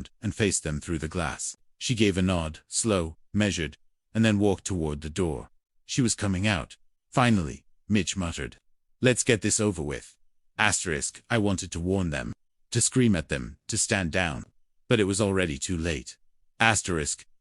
around and faced them through the glass. She gave a nod, slow, measured, and then walked toward the door. She was coming out. Finally, Mitch muttered, "Let's get this over with." I wanted to warn them, to scream at them, to stand down. But it was already too late.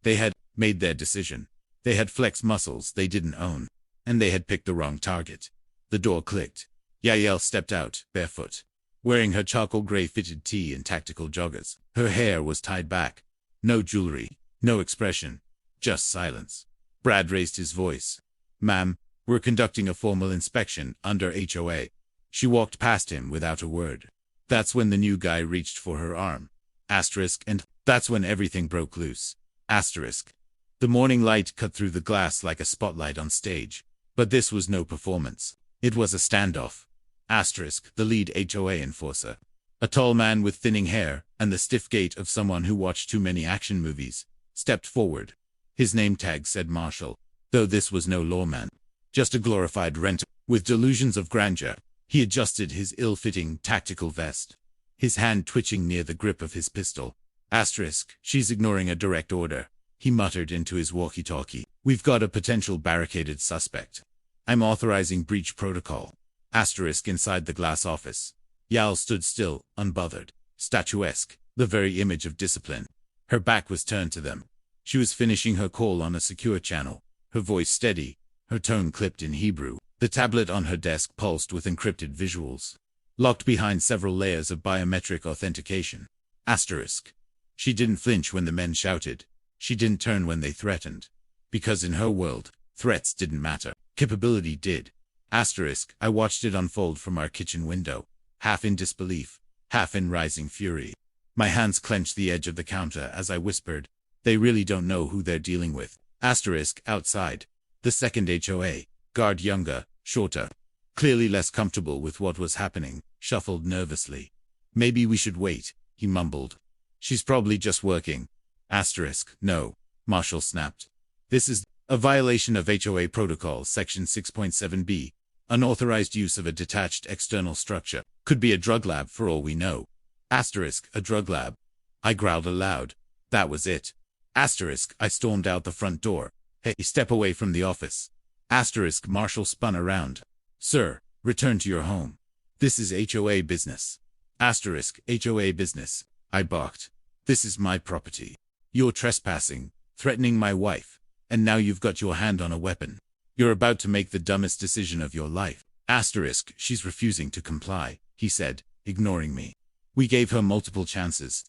They had made their decision. They had flexed muscles they didn't own. And they had picked the wrong target. The door clicked. Yael stepped out, barefoot, wearing her charcoal gray fitted tee and tactical joggers. Her hair was tied back. No jewelry, no expression, just silence. Brad raised his voice. "Ma'am, we're conducting a formal inspection under HOA." She walked past him without a word. That's when the new guy reached for her arm. And that's when everything broke loose. The morning light cut through the glass like a spotlight on stage. But this was no performance. It was a standoff. The lead HOA enforcer, a tall man with thinning hair and the stiff gait of someone who watched too many action movies, stepped forward. His name tag said Marshall, though this was no lawman, just a glorified renter with delusions of grandeur. He adjusted his ill-fitting tactical vest, his hand twitching near the grip of his pistol. "She's ignoring a direct order," he muttered into his walkie-talkie. "We've got a potential barricaded suspect. I'm authorizing breach protocol." Inside the glass office. Yael stood still, unbothered, statuesque, the very image of discipline. Her back was turned to them. She was finishing her call on a secure channel, her voice steady, her tone clipped in Hebrew. The tablet on her desk pulsed with encrypted visuals, locked behind several layers of biometric authentication. She didn't flinch when the men shouted. She didn't turn when they threatened. Because in her world, threats didn't matter. Capability did. I watched it unfold from our kitchen window, half in disbelief, half in rising fury. My hands clenched the edge of the counter as I whispered, "They really don't know who they're dealing with." Outside. The second HOA, guard younger, shorter, clearly less comfortable with what was happening, shuffled nervously. "Maybe we should wait," he mumbled. "She's probably just working." No, Marshall snapped. "This is a violation of HOA Protocol Section 6.7b. Unauthorized use of a detached external structure. Could be a drug lab for all we know." A drug lab. I growled aloud. That was it. I stormed out the front door. "Hey, step away from the office." Marshall spun around. "Sir, return to your home. This is HOA business." HOA business, I barked. "This is my property. You're trespassing, threatening my wife, and now you've got your hand on a weapon. You're about to make the dumbest decision of your life." She's refusing to comply, he said, ignoring me. "We gave her multiple chances."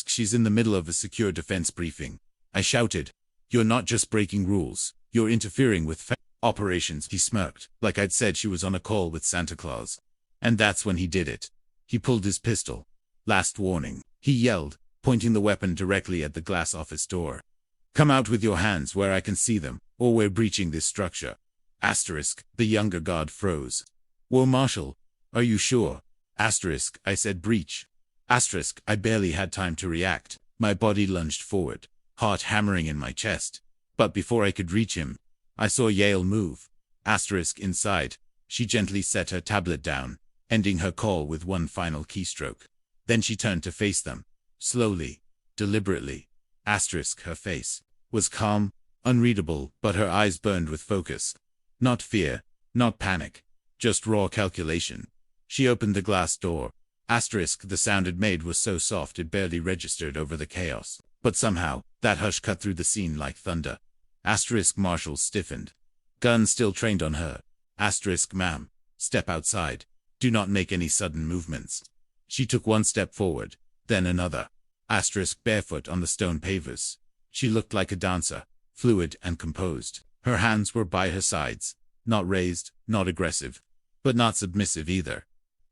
She's in the middle of a secure defense briefing. I shouted. "You're not just breaking rules, you're interfering with operations." He smirked, like I'd said she was on a call with Santa Claus. And that's when he did it. He pulled his pistol. "Last warning," he yelled, pointing the weapon directly at the glass office door. "Come out with your hands where I can see them, or we're breaching this structure." The younger guard froze. "Whoa, Marshall, are you sure?" I said breach. I barely had time to react. My body lunged forward, heart hammering in my chest. But before I could reach him, I saw Yael move. Inside. She gently set her tablet down, ending her call with one final keystroke. Then she turned to face them. Slowly, deliberately. Her face was calm, unreadable, but her eyes burned with focus. Not fear, not panic, just raw calculation. She opened the glass door. The sound it made was so soft it barely registered over the chaos. But somehow, that hush cut through the scene like thunder. Marshall stiffened. Gun still trained on her. "Ma'am, step outside. Do not make any sudden movements." She took one step forward, then another. Barefoot on the stone pavers. She looked like a dancer, fluid and composed. Her hands were by her sides, not raised, not aggressive, but not submissive either.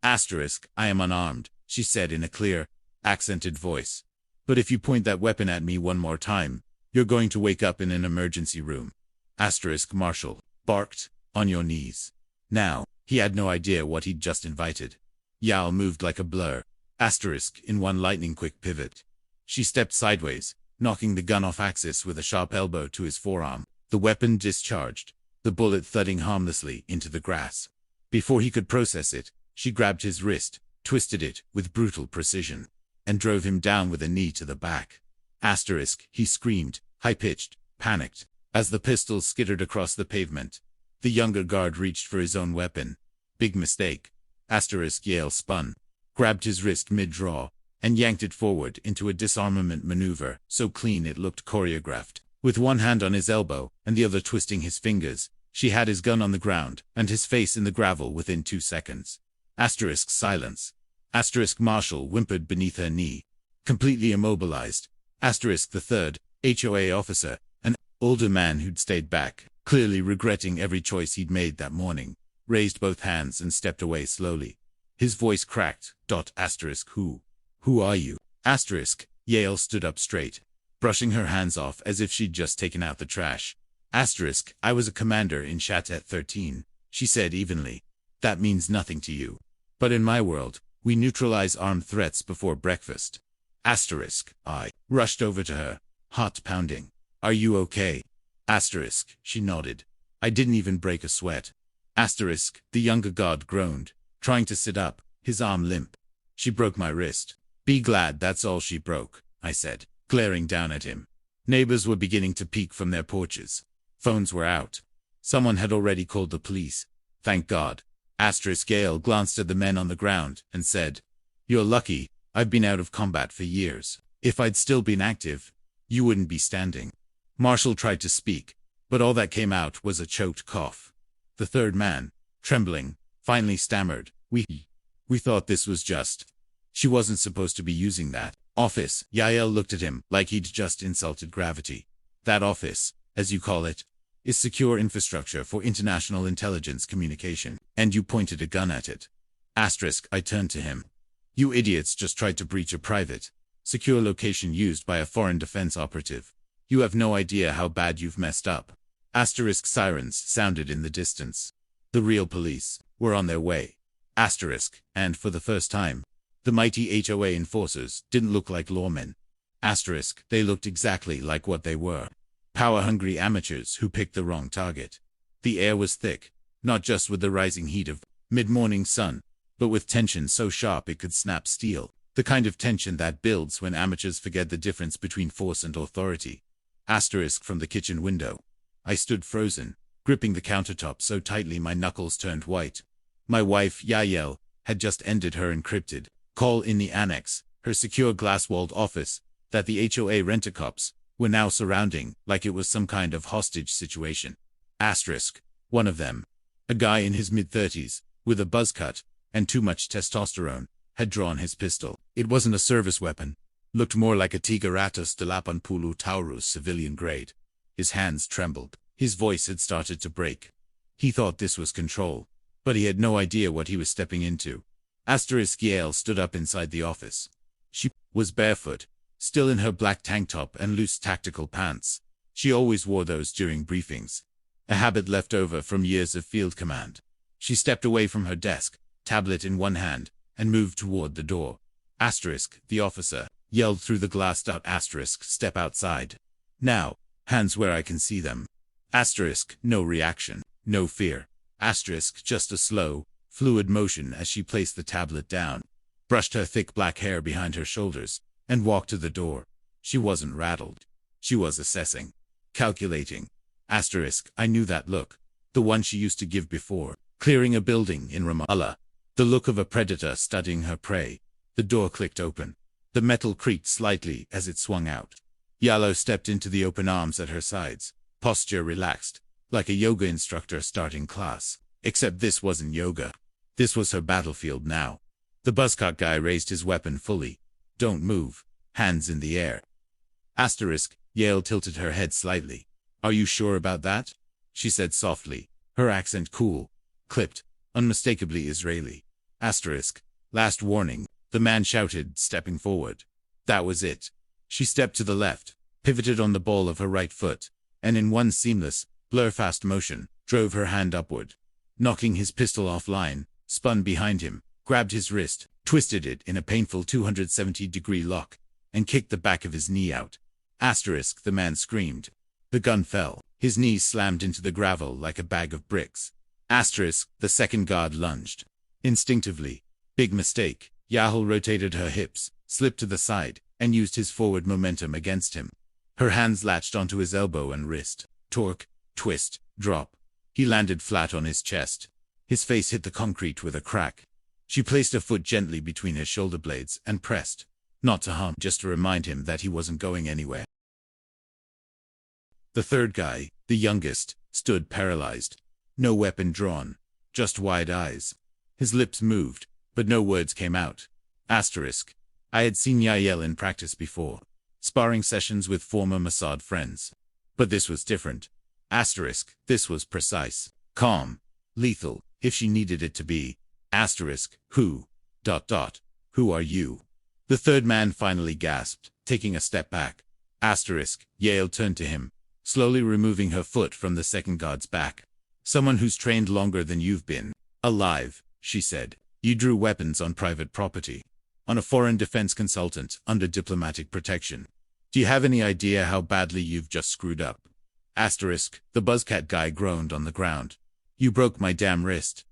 "I am unarmed," she said in a clear, accented voice. "But if you point that weapon at me one more time, you're going to wake up in an emergency room." Marshall barked, "On your knees." Now, he had no idea what he'd just invited. Yael moved like a blur. In one lightning-quick pivot. She stepped sideways, knocking the gun off axis with a sharp elbow to his forearm. The weapon discharged, the bullet thudding harmlessly into the grass. Before he could process it, she grabbed his wrist, twisted it with brutal precision. and drove him down with a knee to the back. Asterisk, he screamed, high-pitched, panicked. As the pistol skittered across the pavement, the younger guard reached for his own weapon. Big mistake. Asterisk, Yale spun, grabbed his wrist mid-draw, and yanked it forward into a disarmament maneuver so clean it looked choreographed. With one hand on his elbow and the other twisting his fingers, she had his gun on the ground and his face in the gravel within 2 seconds. Asterisk, silence. Asterisk, Marshall whimpered beneath her knee, completely immobilized. Asterisk, the third HOA officer, an older man who'd stayed back, clearly regretting every choice he'd made that morning, raised both hands and stepped away slowly. His voice cracked. Asterisk, who are you? Asterisk, Yale stood up straight, brushing her hands off as if she'd just taken out the trash. Asterisk, I was a commander in Chatet 13, she said evenly. That means nothing to you. But in my world, we neutralize armed threats before breakfast. Asterisk, I rushed over to her, heart pounding. Are you okay? Asterisk, she nodded. I didn't even break a sweat. Asterisk, the younger guard groaned, trying to sit up, his arm limp. She broke my wrist. Be glad that's all she broke, I said, glaring down at him. Neighbors were beginning to peek from their porches. Phones were out. Someone had already called the police. Thank God. Asterisk, Yale glanced at the men on the ground and said, You're lucky. I've been out of combat for years. If I'd still been active, you wouldn't be standing. Marshall tried to speak, but all that came out was a choked cough. The third man, trembling, finally stammered, We thought this was just. She wasn't supposed to be using that office. Yael looked at him like he'd just insulted gravity. That office, as you call it, is secure infrastructure for international intelligence communication, and you pointed a gun at it. Asterisk, I turned to him. You idiots just tried to breach a private, secure location used by a foreign defense operative. You have no idea how bad you've messed up. Asterisk, sirens sounded in the distance. The real police were on their way. Asterisk, and for the first time, the mighty HOA enforcers didn't look like lawmen. Asterisk, they looked exactly like what they were. Power-hungry amateurs who picked the wrong target. The air was thick, not just with the rising heat of mid-morning sun, but with tension so sharp it could snap steel. The kind of tension that builds when amateurs forget the difference between force and authority. Asterisk, from the kitchen window, I stood frozen, gripping the countertop so tightly my knuckles turned white. My wife, Yael, had just ended her encrypted call in the annex, her secure glass-walled office, that the HOA rent-a-cops were now surrounding like it was some kind of hostage situation. Asterisk, one of them, a guy in his mid-30s, with a buzz cut and too much testosterone, had drawn his pistol. It wasn't a service weapon. Looked more like a Tigeratus de Lapanpulu Taurus civilian grade. His hands trembled. His voice had started to break. He thought this was control, but he had no idea what he was stepping into. Asterisk, Yale stood up inside the office. She was barefoot, still in her black tank top and loose tactical pants. She always wore those during briefings, a habit left over from years of field command. She stepped away from her desk, tablet in one hand, and moved toward the door. Asterisk, the officer, yelled through the glass. Asterisk, step outside. Now, hands where I can see them. Asterisk, no reaction, no fear. Asterisk, just a slow, fluid motion as she placed the tablet down, brushed her thick black hair behind her shoulders, and walked to the door. She wasn't rattled. She was assessing, calculating. Asterisk, I knew that look, the one she used to give before clearing a building in Ramallah. The look of a predator studying her prey. The door clicked open. The metal creaked slightly as it swung out. Yalo stepped into the open arms at her sides, posture relaxed, like a yoga instructor starting class. Except this wasn't yoga. This was her battlefield now. The buzzcut guy raised his weapon fully. Don't move. Hands in the air. Asterisk, Yale tilted her head slightly. Are you sure about that? She said softly, her accent cool, clipped, unmistakably Israeli. Asterisk, last warning, the man shouted, stepping forward. That was it. She stepped to the left, pivoted on the ball of her right foot, and in one seamless, blur-fast motion, drove her hand upward. Knocking his pistol offline, spun behind him, grabbed his wrist, twisted it in a painful 270-degree lock, and kicked the back of his knee out. Asterisk, the man screamed. The gun fell. His knees slammed into the gravel like a bag of bricks. Asterisk, the second guard lunged. Instinctively. Big mistake. Yahel rotated her hips, slipped to the side, and used his forward momentum against him. Her hands latched onto his elbow and wrist. Torque, twist, drop. He landed flat on his chest. His face hit the concrete with a crack. She placed a foot gently between his shoulder blades and pressed. Not to harm, just to remind him that he wasn't going anywhere. The third guy, the youngest, stood paralyzed. No weapon drawn. Just wide eyes. His lips moved, but no words came out. Asterisk. I had seen Yael in practice before. Sparring sessions with former Mossad friends. But this was different. Asterisk. This was precise. Calm. Lethal, if she needed it to be. Asterisk. Who? ... Who are you? The third man finally gasped, taking a step back. Asterisk. Yael turned to him, slowly removing her foot from the second guard's back. Someone who's trained longer than you've been. Alive, she said. You drew weapons on private property. On a foreign defense consultant, under diplomatic protection. Do you have any idea how badly you've just screwed up? Asterisk. The buzzcat guy groaned on the ground. You broke my damn wrist. ...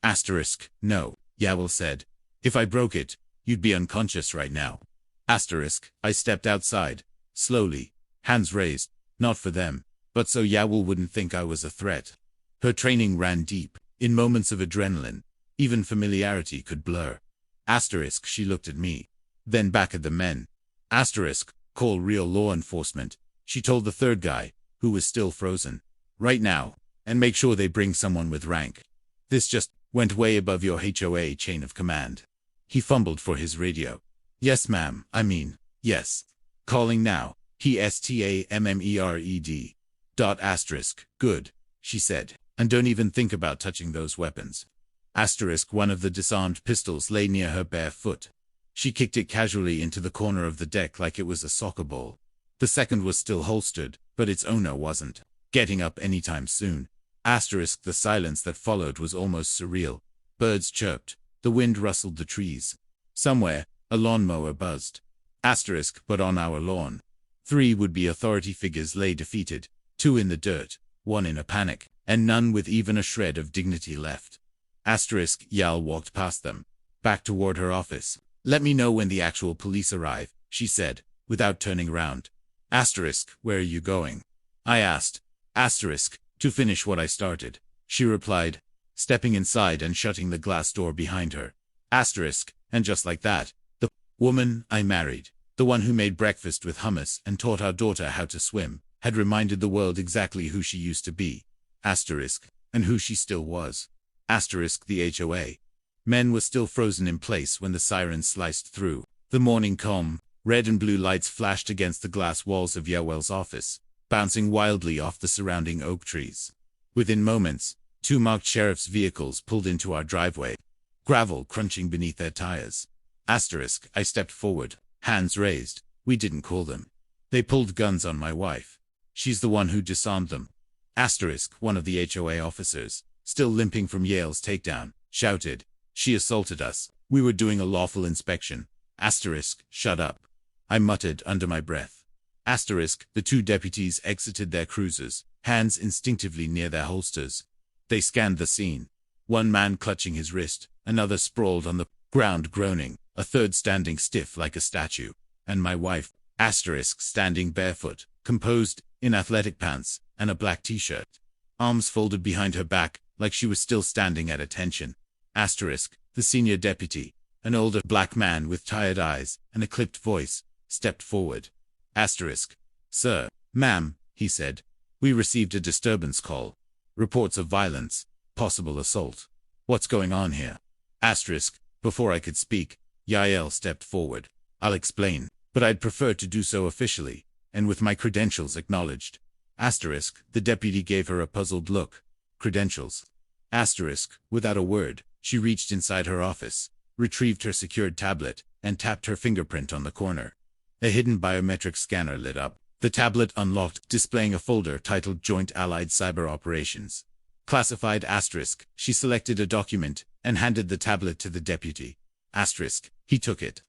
Asterisk. No, Yael said. If I broke it, you'd be unconscious right now. Asterisk. I stepped outside, slowly, hands raised, not for them, but so Yael wouldn't think I was a threat. Her training ran deep. In moments of adrenaline, even familiarity could blur. Asterisk. She looked at me, then back at the men. Asterisk. Call real law enforcement, she told the third guy, who was still frozen. Right now, and make sure they bring someone with rank. This just went way above your HOA chain of command. He fumbled for his radio. Yes, ma'am, yes. Calling now. He-STAMMERED. ... Asterisk. Good, she said. And don't even think about touching those weapons. Asterisk. One of the disarmed pistols lay near her bare foot. She kicked it casually into the corner of the deck like it was a soccer ball. The second was still holstered, but its owner wasn't getting up anytime soon. Asterisk. The silence that followed was almost surreal. Birds chirped. The wind rustled the trees. Somewhere, a lawnmower buzzed. Asterisk. But on our lawn. 3 would-be authority figures lay defeated. 2 in the dirt, 1 in a panic, and none with even a shred of dignity left. Asterisk. Yael walked past them, back toward her office. Let me know when the actual police arrive, she said, without turning round. Asterisk. Where are you going? I asked. Asterisk. To finish what I started, she replied, stepping inside and shutting the glass door behind her. Asterisk. And just like that, the woman I married, the one who made breakfast with hummus and taught our daughter how to swim, had reminded the world exactly who she used to be. Asterisk. And who she still was. Asterisk. The HOA. Men were still frozen in place when the sirens sliced through. The morning calm, red and blue lights flashed against the glass walls of Yael's office, bouncing wildly off the surrounding oak trees. Within moments, 2 marked sheriff's vehicles pulled into our driveway, gravel crunching beneath their tires. Asterisk. I stepped forward, hands raised. We didn't call them. They pulled guns on my wife. She's the one who disarmed them. Asterisk. One of the HOA officers, still limping from Yael's takedown, shouted. She assaulted us. We were doing a lawful inspection. Asterisk. Shut up. I muttered under my breath. Asterisk. The 2 deputies exited their cruisers, hands instinctively near their holsters. They scanned the scene. 1 man clutching his wrist, another sprawled on the ground groaning, a third standing stiff like a statue, and my wife, asterisk, standing barefoot, composed, in athletic pants, and a black t-shirt. Arms folded behind her back, like she was still standing at attention. Asterisk. The senior deputy, an older black man with tired eyes and a clipped voice, stepped forward. Asterisk. Sir, ma'am, he said. We received a disturbance call. Reports of violence, possible assault. What's going on here? Asterisk. Before I could speak, Yael stepped forward. I'll explain, but I'd prefer to do so officially, and with my credentials acknowledged. Asterisk. The deputy gave her a puzzled look. Credentials. Asterisk. Without a word, she reached inside her office, retrieved her secured tablet, and tapped her fingerprint on the corner. A hidden biometric scanner lit up. The tablet unlocked, displaying a folder titled Joint Allied Cyber Operations. Classified asterisk. She selected a document and handed the tablet to the deputy. Asterisk. He took it.